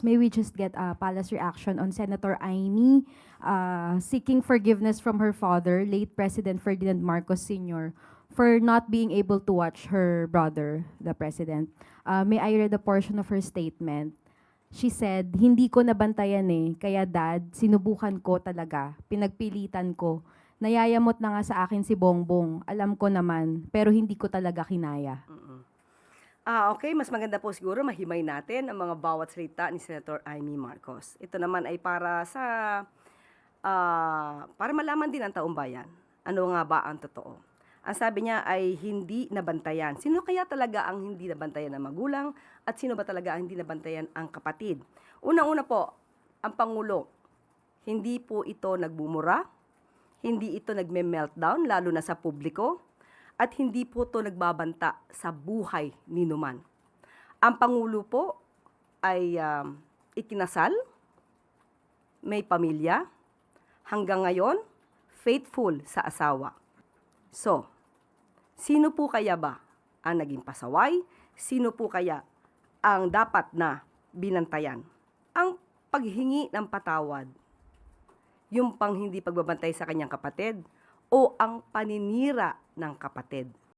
May we just get a palace reaction on Senator Aimee seeking forgiveness from her father, late President Ferdinand Marcos Sr., for not being able to watch her brother, the president. May I read a portion of her statement? She said, "Hindi ko nabantayan eh, kaya dad, sinubukan ko talaga, pinagpilitan ko. Nayayamot na nga sa akin si Bongbong, alam ko naman, pero hindi ko talaga kinaya." Okay, mas maganda po siguro mahimay natin ang mga bawat salita ni Senator Amy Marcos. Ito naman ay para malaman din ng taong bayan, ano nga ba ang totoo. Ang sabi niya ay hindi nabantayan. Sino kaya talaga ang hindi nabantayan ng magulang at sino ba talaga ang hindi nabantayan ang kapatid? Unang-una po, ang Pangulo, hindi po ito nagbumura, hindi ito nagme-meltdown lalo na sa publiko, at hindi po ito nagbabanta sa buhay ni Numan. Ang Pangulo po ay ikinasal, may pamilya, hanggang ngayon, faithful sa asawa. So, sino po kaya ba ang naging pasaway? Sino po kaya ang dapat na binantayan? Ang paghingi ng patawad, yung pang hindi pagbabantay sa kanyang kapatid, o ang paninira ng kapatid?